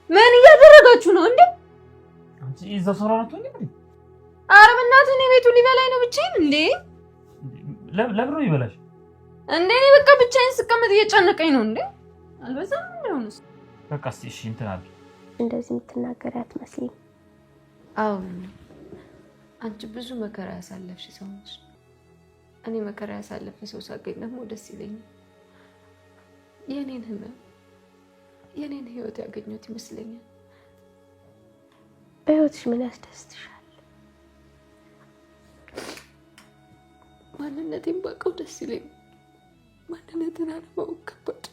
ምን እያደረጋችሁ ነው እንዴ? አንቺ እዛ ሰራራቱ እንዴ? ኧረ በእናትህ እኔ ቤቱ ሊበላኝ ነው ብቻዬን እንዴ? ለምን ነው ይበላሽ? እንዴ እኔ በቃ ብቻዬን ስቀመጥ እየጨነቀኝ ነው እንዴ? አልበዛም እንደሆነስ? በቃ እስቲ እሺ እንትን አለ እንደዚህ የምትናገሪ አትመስይም። አዎ አንቺ ብዙ መከራ ያሳለፍሽ ሰው ነሽ። እኔ መከራ ያሳለፈ ሰው ሳገኝ ደግሞ ደስ ይለኛል። የኔን ህመም የኔን ህይወት ያገኘሁት ይመስለኛል። በህይወትሽ ምን ያስደስትሻል? ማንነቴን ባውቀው ደስ ይለኛል። ማንነትን አለማወቅ ከባድ።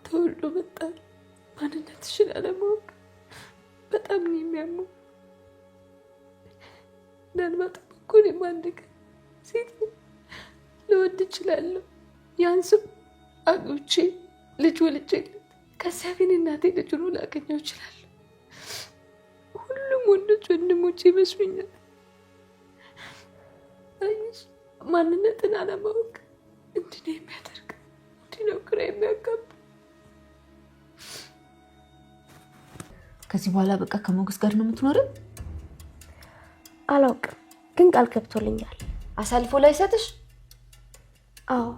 ተወልዶ መጣል ማንነትሽን አለማወቅ በጣም ነው የሚያመው። ምናልባት እኮ እኔም አንድ ቀን ሴት ልወድ እችላለሁ። ያንስም አግብቼ ልጅ ወልጄለት ከዚያ ግን እናቴ ልጅ ሆኖ ላገኘው እችላለሁ። ሁሉም ወንዶች ወንድሞቼ ይመስሉኛል። አይሽ ማንነትን አለማወቅ እንዲህ ነው የሚያደርግ፣ እንዲህ ነው ግራ የሚያጋባ። ከዚህ በኋላ በቃ ከሞገስ ጋር ነው የምትኖረው? አላውቅም፣ ግን ቃል ገብቶልኛል። አሳልፎ ላይ ሰጥሽ? አዎ።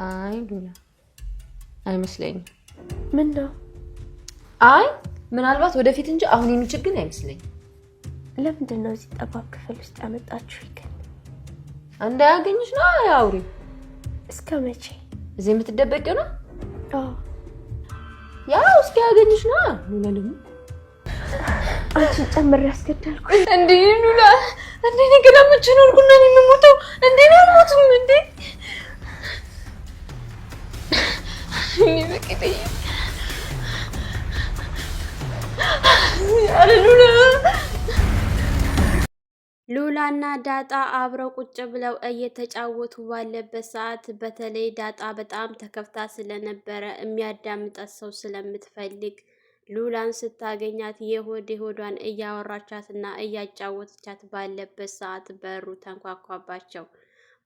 አይ ዱላ አይመስለኝም። ምን ነው? አይ ምናልባት ወደፊት እንጂ አሁን የሚችል ግን አይመስለኝም። ለምንድን ነው እዚህ ጠባብ ክፍል ውስጥ ያመጣችሁ? ይከን እንዳያገኝሽ ነው አውሪ። እስከ መቼ እዚህ የምትደበቂው ነው? አዎ ያው እስኪ ያገኝሽ ነው። ለምን አንቺን ጨምሬ ያስገደልኩ እንዴ? ሉላ እንዴ ነገ ለምንጭ ነው ልኩና ነው የምሞተው? እንዴ ነው የምሞተው? እንዴ እኔ በቂጤ ያለ ሉላና ዳጣ አብረው ቁጭ ብለው እየተጫወቱ ባለበት ሰዓት በተለይ ዳጣ በጣም ተከፍታ ስለነበረ የሚያዳምጣት ሰው ስለምትፈልግ ሉላን ስታገኛት የሆዷን እያወራቻትና እያጫወተቻት ባለበት ሰዓት በሩ ተንኳኳባቸው።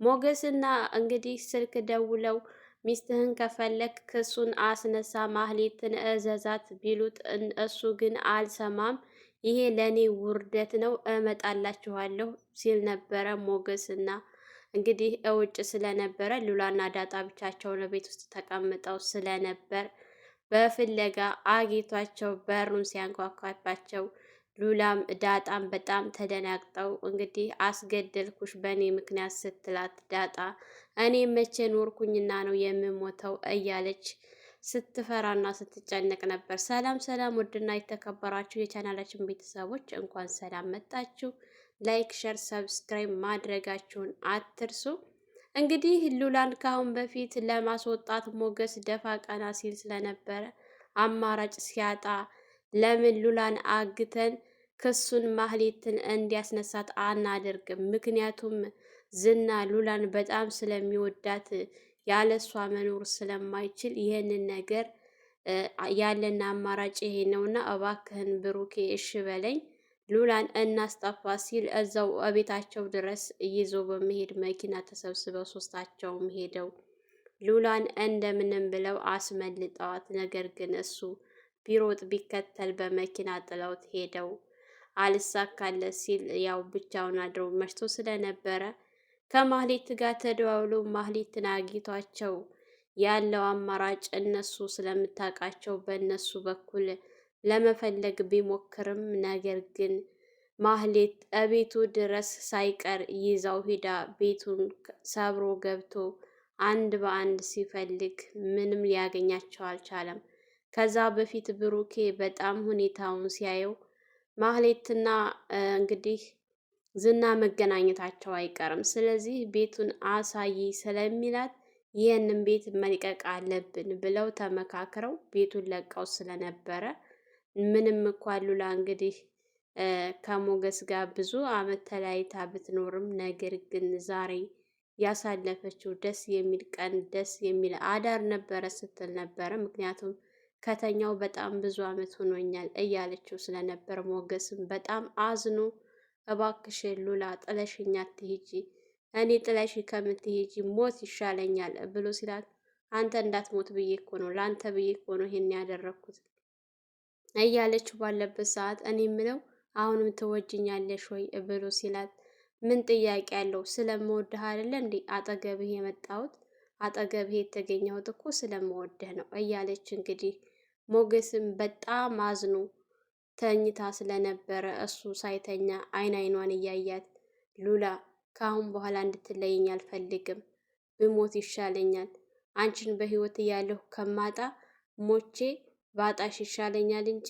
ሞገስና እንግዲህ ስልክ ደውለው ሚስትህን ከፈለክ ክሱን አስነሳ፣ ማህሌትን እዘዛት ቢሉት እሱ ግን አልሰማም። ይሄ ለኔ ውርደት ነው፣ እመጣላችኋለሁ ሲል ነበረ። ሞገስና እንግዲህ እውጭ ስለነበረ ሉላና ዳጣ ብቻቸውን ቤት ውስጥ ተቀምጠው ስለነበር በፍለጋ አግኝቷቸው በሩን ሲያንኳኳባቸው ሉላም ዳጣም በጣም ተደናግጠው እንግዲህ አስገደልኩሽ በእኔ ምክንያት ስትላት ዳጣ እኔ መቼ ኖርኩኝና ነው የምሞተው እያለች ስትፈራና ስትጨነቅ ነበር። ሰላም ሰላም! ውድና የተከበራችሁ የቻናላችን ቤተሰቦች እንኳን ሰላም መጣችሁ። ላይክ፣ ሸር፣ ሰብስክራይብ ማድረጋችሁን አትርሱ። እንግዲህ ሉላን ካሁን በፊት ለማስወጣት ሞገስ ደፋ ቀና ሲል ስለነበረ አማራጭ ሲያጣ ለምን ሉላን አግተን ክሱን ማህሌትን እንዲያስነሳት አናደርግም? ምክንያቱም ዝና ሉላን በጣም ስለሚወዳት ያለሷ መኖር ስለማይችል ይህንን ነገር ያለን አማራጭ ይሄ ነውና እባክህን ብሩኬ እሺ በለኝ ሉላን እናስጠፋ ሲል እዛው ቤታቸው ድረስ ይዞ በመሄድ መኪና ተሰብስበው ሶስታቸውም ሄደው ሉላን እንደምንም ብለው አስመልጠዋት፣ ነገር ግን እሱ ቢሮጥ ቢከተል በመኪና ጥለውት ሄደው አልሳካለት ሲል ያው ብቻውን አድረው መሽቶ ስለነበረ ከማህሌት ጋር ተደዋውሎ ማህሌትን አግኝቷቸው ያለው አማራጭ እነሱ ስለምታውቃቸው በእነሱ በኩል ለመፈለግ ቢሞክርም ነገር ግን ማህሌት እቤቱ ድረስ ሳይቀር ይዛው ሂዳ ቤቱን ሰብሮ ገብቶ አንድ በአንድ ሲፈልግ ምንም ሊያገኛቸው አልቻለም። ከዛ በፊት ብሩኬ በጣም ሁኔታውን ሲያየው ማህሌትና እንግዲህ ዝና መገናኘታቸው አይቀርም። ስለዚህ ቤቱን አሳይ ስለሚላት ይህንን ቤት መልቀቅ አለብን ብለው ተመካክረው ቤቱን ለቀው ስለነበረ ምንም እንኳን ሉላ እንግዲህ ከሞገስ ጋር ብዙ አመት ተለያይታ ብትኖርም ነገር ግን ዛሬ ያሳለፈችው ደስ የሚል ቀን ደስ የሚል አዳር ነበረ ስትል ነበረ። ምክንያቱም ከተኛው በጣም ብዙ አመት ሆኖኛል እያለችው ስለነበር ሞገስም በጣም አዝኖ እባክሽ ሉላ ጥለሽኛ አትሂጂ፣ እኔ ጥለሽ ከምትሄጂ ሞት ይሻለኛል ብሎ ሲላት አንተ እንዳትሞት ብዬ እኮ ነው፣ ለአንተ ብዬ እኮ ነው ይሄን ያደረኩት እያለች ባለበት ሰዓት እኔ ምለው አሁንም ትወጅኛለሽ ወይ ብሎ ሲላት ምን ጥያቄ አለው? ስለምወድህ አይደለ እንዴ አጠገብህ የመጣሁት አጠገብህ የተገኘሁት እኮ ስለምወድህ ነው እያለች እንግዲህ ሞገስም በጣም አዝኖ ተኝታ ስለነበረ እሱ ሳይተኛ አይኗን እያያት ሉላ ከአሁን በኋላ እንድትለየኝ አልፈልግም፣ ብሞት ይሻለኛል። አንቺን በህይወት እያለሁ ከማጣ ሞቼ ባጣሽ ይሻለኛል እንጂ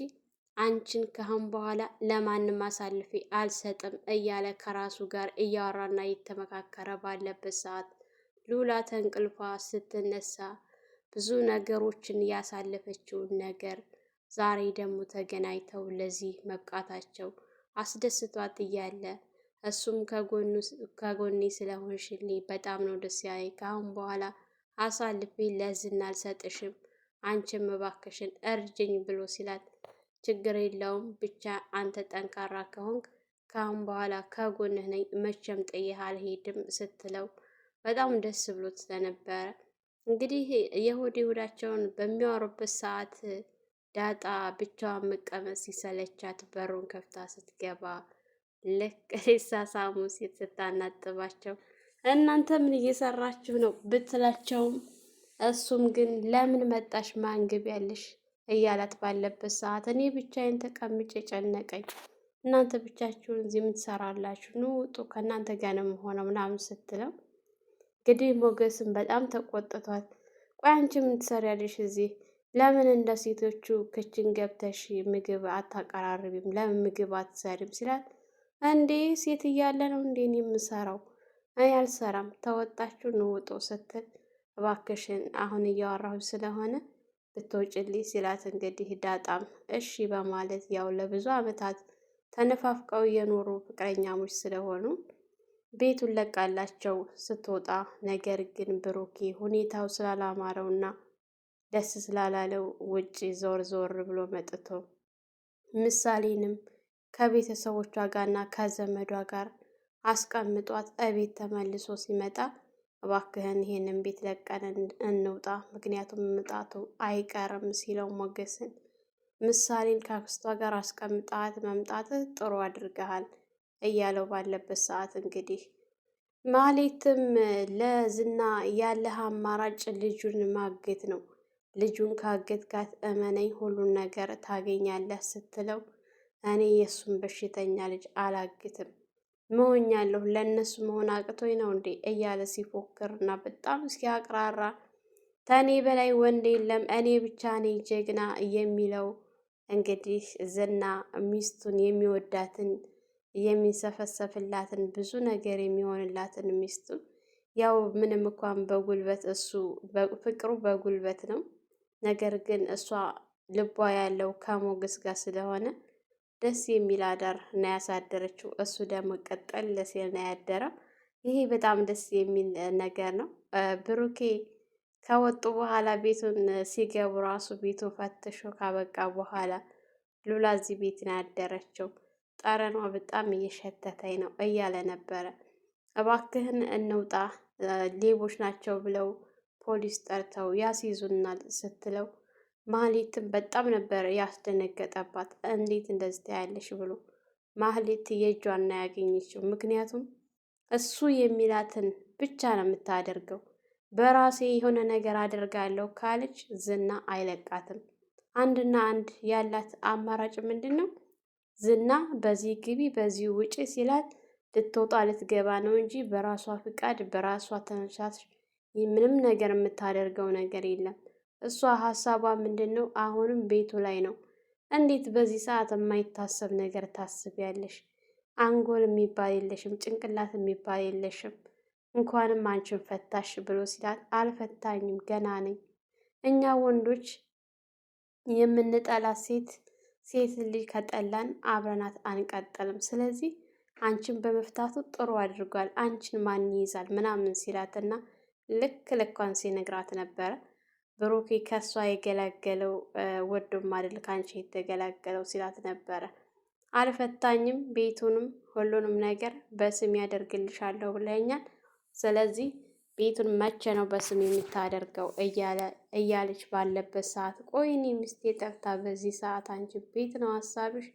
አንቺን ከአሁን በኋላ ለማንም አሳልፌ አልሰጥም እያለ ከራሱ ጋር እያወራና እየተመካከረ ባለበት ሰዓት ሉላ ተንቅልፏ ስትነሳ ብዙ ነገሮችን ያሳለፈችውን ነገር ዛሬ ደግሞ ተገናኝተው ለዚህ መብቃታቸው አስደስቷት እያለ እሱም ከጎኔ ስለሆንሽልኝ በጣም ነው ደስ ያለኝ። ከአሁን በኋላ አሳልፌ ለዝና አልሰጥሽም፣ አንቺም እባክሽን እርጅኝ ብሎ ሲላት ችግር የለውም ብቻ አንተ ጠንካራ ከሆንክ ከአሁን በኋላ ከጎንህ ነኝ፣ መቼም ጥዬህ አልሄድም ስትለው በጣም ደስ ብሎት ስለነበረ እንግዲህ የሆድ ይሁዳቸውን በሚያወሩበት ሰዓት ዳጣ ብቻዋን መቀመጥ ሲሰለቻት በሩን ከፍታ ስትገባ ልክ ሊሳሳሙ ሴት ስታናጥባቸው እናንተ ምን እየሰራችሁ ነው ብትላቸውም እሱም ግን ለምን መጣሽ ማንግብ ያለሽ እያላት ባለበት ሰዓት እኔ ብቻዬን ተቀምጬ ጨነቀኝ፣ እናንተ ብቻችሁን እዚህ የምትሰራላችሁ ኑ ውጡ፣ ከእናንተ ጋር ነው የምሆነው ምናምን ስትለው እንግዲህ ሞገስም በጣም ተቆጥቷል። ቆይ አንቺ ምን ትሰሪያለሽ እዚህ? ለምን እንደ ሴቶቹ ክችን ገብተሽ ምግብ አታቀራርቢም? ለምን ምግብ አትሰሪም? ሲላት እንዴ ሴት እያለ ነው እንዴ የምሰራው? እኔ አልሰራም፣ ተወጣችሁ ንውጡ ስትል እባክሽን አሁን እያወራሁ ስለሆነ ብትወጭልኝ ሲላት እንግዲህ ዳጣም እሺ በማለት ያው ለብዙ ዓመታት ተነፋፍቀው የኖሩ ፍቅረኛሞች ስለሆኑ ቤቱን ለቃላቸው ስትወጣ፣ ነገር ግን ብሩኬ ሁኔታው ስላላማረውና ደስ ስላላለው ውጭ ዞር ዞር ብሎ መጥቶ ምሳሌንም ከቤተሰቦቿ ጋርና ከዘመዷ ጋር አስቀምጧት እቤት ተመልሶ ሲመጣ እባክህን ይሄንን ቤት ለቀን እንውጣ፣ ምክንያቱም ምጣቱ አይቀርም ሲለው ሞገስን ምሳሌን ከአክስቷ ጋር አስቀምጣት መምጣት ጥሩ አድርገሃል እያለው ባለበት ሰዓት እንግዲህ ማሌትም ለዝና ያለህ አማራጭ ልጁን ማገት ነው፣ ልጁን ካገትካት እመነኝ ሁሉን ነገር ታገኛለህ ስትለው እኔ የእሱን በሽተኛ ልጅ አላግትም መሆኛለሁ ለእነሱ መሆን አቅቶኝ ነው እንዴ እያለ ሲፎክርና በጣም ሲያቅራራ ከኔ በላይ ወንድ የለም እኔ ብቻ ነኝ ጀግና የሚለው እንግዲህ ዝና ሚስቱን የሚወዳትን የሚሰፈሰፍላትን ብዙ ነገር የሚሆንላትን ሚስቱን ያው ምንም እንኳን በጉልበት እሱ ፍቅሩ በጉልበት ነው፣ ነገር ግን እሷ ልቧ ያለው ከሞገስ ጋር ስለሆነ ደስ የሚል አዳር ነው ያሳደረችው። እሱ ደግሞ ቀጠል ሲል ነው ያደረው። ይሄ በጣም ደስ የሚል ነገር ነው። ብሩኬ ከወጡ በኋላ ቤቱን ሲገቡ ራሱ ቤቱ ፈትሾ ካበቃ በኋላ ሉላ እዚህ ቤት ነው ያደረችው፣ ጠረኗ በጣም እየሸተተኝ ነው እያለ ነበረ። እባክህን እንውጣ ሌቦች ናቸው ብለው ፖሊስ ጠርተው ያስይዙናል ስትለው ማህሌትም በጣም ነበር ያስደነገጠባት። እንዴት እንደዚህ ታያለሽ ብሎ ማህሌት የእጇን ያገኘችው፣ ምክንያቱም እሱ የሚላትን ብቻ ነው የምታደርገው። በራሴ የሆነ ነገር አደርጋለሁ ካለች ዝና አይለቃትም። አንድና አንድ ያላት አማራጭ ምንድን ነው? ዝና በዚህ ግቢ በዚህ ውጪ ሲላት ልትወጣ ልትገባ ነው እንጂ በራሷ ፍቃድ በራሷ ተነሳሽ ምንም ነገር የምታደርገው ነገር የለም። እሷ ሀሳቧ ምንድን ነው? አሁንም ቤቱ ላይ ነው። እንዴት በዚህ ሰዓት የማይታሰብ ነገር ታስቢያለሽ? አንጎል የሚባል የለሽም፣ ጭንቅላት የሚባል የለሽም። እንኳንም አንቺን ፈታሽ ብሎ ሲላት አልፈታኝም ገና ነኝ። እኛ ወንዶች የምንጠላት ሴት ልጅ ከጠላን አብረናት አንቀጥልም። ስለዚህ አንቺን በመፍታቱ ጥሩ አድርጓል፣ አንቺን ማን ይይዛል ምናምን ሲላትና ልክ ልኳን ሲነግራት ነበረ። ብሩኬ ከሷ የገላገለው ወዶም አይደል ከአንቺ የተገላገለው ሲላት ነበረ። አልፈታኝም፣ ቤቱንም ሁሉንም ነገር በስም ያደርግልሻለሁ ብለኛል። ስለዚህ ቤቱን መቼ ነው በስም የምታደርገው እያለች ባለበት ሰዓት ቆይ እኔ ሚስቴ ጠፍታ በዚህ ሰዓት አንቺ ቤት ነው ሀሳብሽ?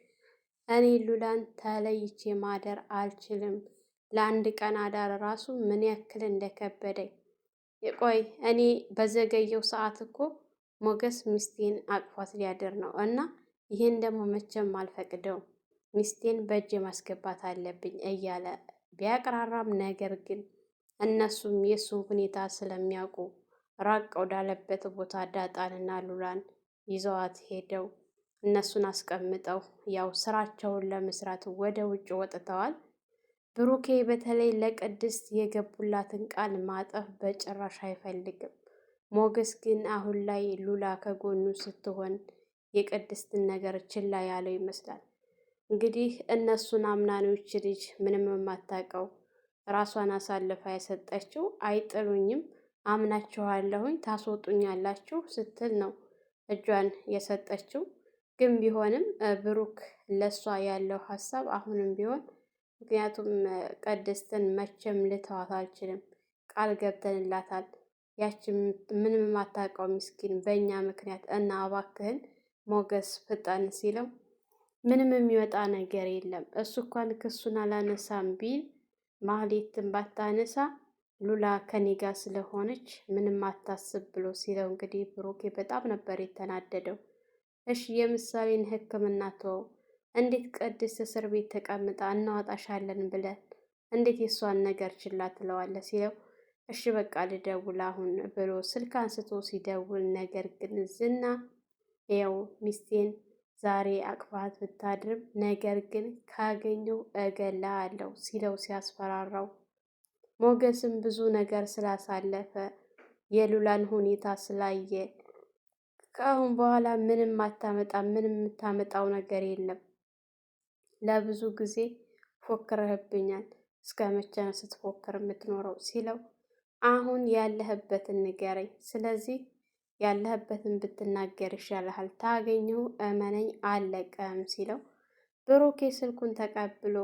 እኔ ሉላን ተለይቼ ማደር አልችልም። ለአንድ ቀን አዳር ራሱ ምን ያክል እንደከበደኝ። ቆይ እኔ በዘገየው ሰዓት እኮ ሞገስ ሚስቴን አቅፏት ሊያድር ነው እና ይህን ደግሞ መቼም አልፈቅደውም። ሚስቴን በእጅ ማስገባት አለብኝ እያለ ቢያቅራራም ነገር ግን እነሱም የእሱን ሁኔታ ስለሚያውቁ ራቅ ወዳለበት ቦታ ዳጣንና ሉላን ይዘዋት ሄደው እነሱን አስቀምጠው ያው ስራቸውን ለመስራት ወደ ውጭ ወጥተዋል። ብሩኬ በተለይ ለቅድስት የገቡላትን ቃል ማጠፍ በጭራሽ አይፈልግም። ሞገስ ግን አሁን ላይ ሉላ ከጎኑ ስትሆን የቅድስትን ነገር ችላ ያለው ይመስላል። እንግዲህ እነሱን አምናኖች ልጅ ምንም የማታውቀው ራሷን አሳልፋ የሰጠችው አይጥሉኝም፣ አምናችኋለሁኝ፣ ታስወጡኛላችሁ ስትል ነው እጇን የሰጠችው። ግን ቢሆንም ብሩክ ለሷ ያለው ሀሳብ አሁንም ቢሆን ምክንያቱም ቅድስትን መቼም ልተዋት አልችልም፣ ቃል ገብተንላታል። ያችን ምንም የማታውቀው ምስኪን በእኛ ምክንያት እና እባክህን ሞገስ ፍጠን ሲለው ምንም የሚወጣ ነገር የለም። እሱ እንኳን ክሱን አላነሳም ቢል ማህሌትን ባታነሳ ሉላ ከኔ ጋር ስለሆነች ምንም አታስብ ብሎ ሲለው እንግዲህ ብሩኬ በጣም ነበር የተናደደው። እሺ የምሳሌን ሕክምና ተወው፣ እንዴት ቅድስት እስር ቤት ተቀምጣ እናወጣሻለን ብለን እንዴት የእሷን ነገር ችላ ትለዋለህ ሲለው እሺ በቃ ልደውል አሁን ብሎ ስልክ አንስቶ ሲደውል ነገር ግን ዝና ያው ሚስቴን ዛሬ አቅፋት ብታድርም ነገር ግን ካገኘው እገላለሁ ሲለው ሲያስፈራራው ሞገስም ብዙ ነገር ስላሳለፈ የሉላን ሁኔታ ስላየ ከአሁን በኋላ ምንም አታመጣም፣ ምንም የምታመጣው ነገር የለም። ለብዙ ጊዜ ፎክረህብኛል፣ እስከ መቼ ነው ስትፎክር የምትኖረው ሲለው አሁን ያለህበትን ንገረኝ፣ ስለዚህ ያለህበትን ብትናገር ይሻልሃል፣ ታገኘው እመነኝ አለቀም ሲለው ብሩኬ ስልኩን ተቀብሎ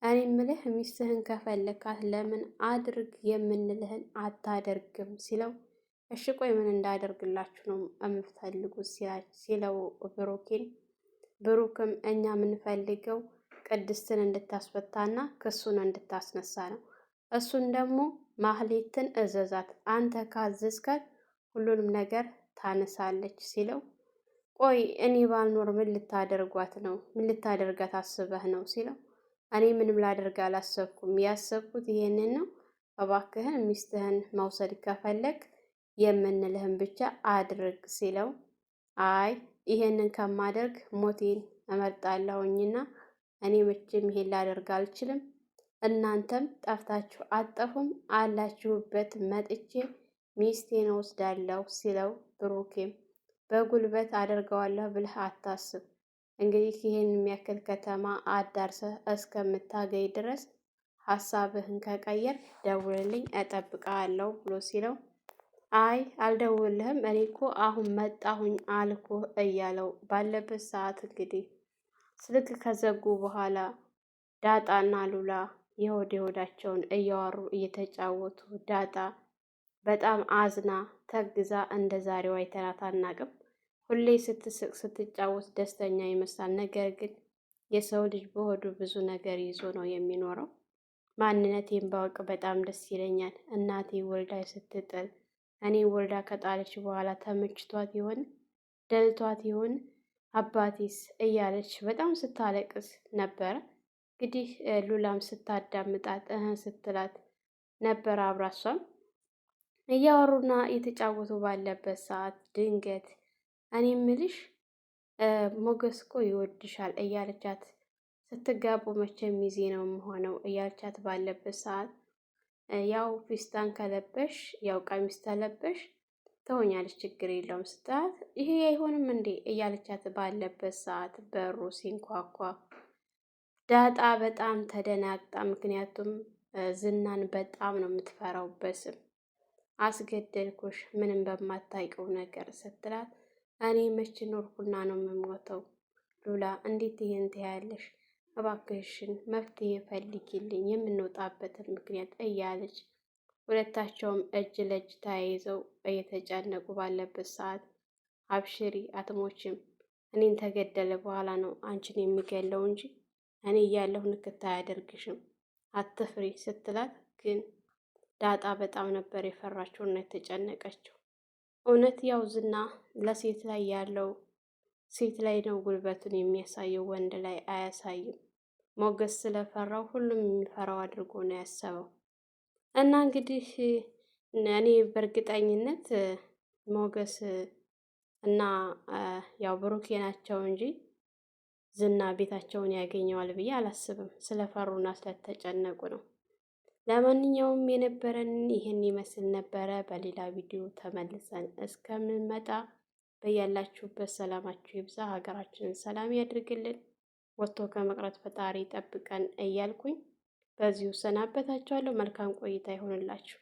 እኔ ምልህ ሚስትህን ከፈለካት ለምን አድርግ የምንልህን አታደርግም ሲለው እሺ ቆይ ምን እንዳደርግላችሁ ነው የምትፈልጉት ሲለው ብሩክም እኛ የምንፈልገው ቅድስትን እንድታስፈታና ክሱን እንድታስነሳ ነው። እሱን ደግሞ ማህሌትን እዘዛት፣ አንተ ካዘዝካት ሁሉንም ነገር ታነሳለች ሲለው ቆይ እኔ ባልኖር ምን ልታደርጓት ነው? ምን ልታደርጋት አስበህ ነው ሲለው እኔ ምንም ላደርግ አላሰብኩም፣ ያሰብኩት ይሄንን ነው። እባክህን ሚስትህን መውሰድ ከፈለግ የምንልህን ብቻ አድርግ ሲለው አይ ይሄንን ከማደርግ ሞቴን እመርጣለሁኝና እኔ መቼም ይሄን ላደርግ አልችልም። እናንተም ጠፍታችሁ አጠፉም አላችሁበት መጥቼ ሚስቴን ወስዳለሁ ሲለው ብሩኬም በጉልበት አደርገዋለሁ ብለህ አታስብ። እንግዲህ ይህን የሚያክል ከተማ አዳርሰህ እስከምታገኝ ድረስ ሀሳብህን ከቀየር ደውልልኝ እጠብቅሃለሁ ብሎ ሲለው አይ አልደውልህም እኔ እኮ አሁን መጣሁኝ አልኩህ እያለው ባለበት ሰዓት እንግዲህ ስልክ ከዘጉ በኋላ ዳጣና ሉላ የሆድ የሆዳቸውን እያወሩ እየተጫወቱ ዳጣ በጣም አዝና ተግዛ እንደ ዛሬው አይተናት አናቅም። ሁሌ ስትስቅ ስትጫወት ደስተኛ ይመስላል። ነገር ግን የሰው ልጅ በሆዱ ብዙ ነገር ይዞ ነው የሚኖረው። ማንነቴን ባውቅ በጣም ደስ ይለኛል። እናቴ ወልዳ ስትጥል እኔ ወልዳ ከጣለች በኋላ ተመችቷት ይሆን ደልቷት ይሆን አባቴስ እያለች በጣም ስታለቅስ ነበረ። እንግዲህ ሉላም ስታዳምጣት ስትላት ነበር አብራሷም እያወሩና እየተጫወቱ ባለበት ሰዓት ድንገት እኔ ምልሽ ሞገስ እኮ ይወድሻል እያለቻት ስትጋቡ መቼም ሚዜ ነው የምሆነው እያለቻት ባለበት ሰዓት ያው ፊስታን ከለበሽ ያው ቀሚስ ተለበሽ ትሆኛለች ችግር የለውም ስትላት ይሄ አይሆንም እንዴ እያለቻት ባለበት ሰዓት በሩ ሲንኳኳ ዳጣ በጣም ተደናግጣ፣ ምክንያቱም ዝናን በጣም ነው የምትፈራው በስም አስገደልኩሽ ምንም በማታውቂው ነገር ስትላት እኔ መች ኖርኩና ነው የምሞተው? ሉላ እንዴት ይሄን ትያለሽ? እባክሽን መፍትሄ ፈልጊልኝ የምንወጣበትን ምክንያት እያለች ሁለታቸውም እጅ ለእጅ ተያይዘው እየተጨነቁ ባለበት ሰዓት አብሽሪ አትሞችም፣ እኔን ተገደለ በኋላ ነው አንቺን የሚገለው እንጂ እኔ እያለሁ ንክት አያደርግሽም፣ አትፍሪ ስትላት ግን ዳጣ በጣም ነበር የፈራችውና የተጨነቀችው። እውነት ያው ዝና ለሴት ላይ ያለው ሴት ላይ ነው ጉልበቱን የሚያሳየው፣ ወንድ ላይ አያሳይም። ሞገስ ስለፈራው ሁሉም የሚፈራው አድርጎ ነው ያሰበው። እና እንግዲህ እኔ በእርግጠኝነት ሞገስ እና ያው ብሩኬ ናቸው እንጂ ዝና ቤታቸውን ያገኘዋል ብዬ አላስብም። ስለፈሩና ስለተጨነቁ ነው። ለማንኛውም የነበረን ይህን ይመስል ነበረ። በሌላ ቪዲዮ ተመልሰን እስከምንመጣ በያላችሁበት ሰላማችሁ ይብዛ፣ ሀገራችንን ሰላም ያድርግልን፣ ወጥቶ ከመቅረት ፈጣሪ ጠብቀን እያልኩኝ በዚሁ ሰናበታችኋለሁ። መልካም ቆይታ ይሆንላችሁ።